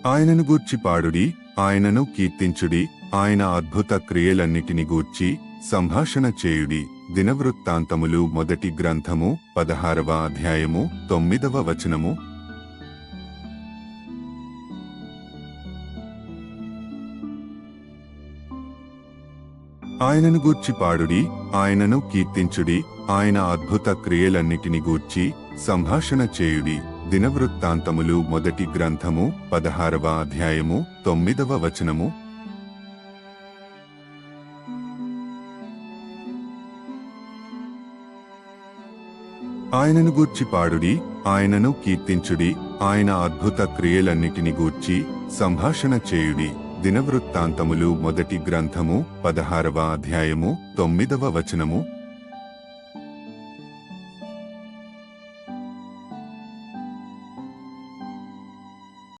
ఆయనను గూర్చి పాడుడి, ఆయనను కీర్తించుడి, ఆయన అద్భుత క్రియలన్నిటిని గూర్చి సంభాషణ చేయుడి. దినవృత్తాంతములు మొదటి గ్రంథము 16వ అధ్యాయము 9వ వచనము. ఆయనను గూర్చి పాడుడి, ఆయనను కీర్తించుడి, ఆయన అద్భుత క్రియలన్నిటిని గూర్చి సంభాషణ చేయుడి. దినవృత్తాంతములు మొదటి గ్రంథము 16వ అధ్యాయము 9వ వచనము. ఆయనను గూర్చి పాడుడి, ఆయనను కీర్తించుడి, ఆయన అద్భుత క్రియలన్నిటిని గూర్చి సంభాషణ చేయుడి. దినవృత్తాంతములు మొదటి గ్రంథము 16వ అధ్యాయము 9వ వచనము.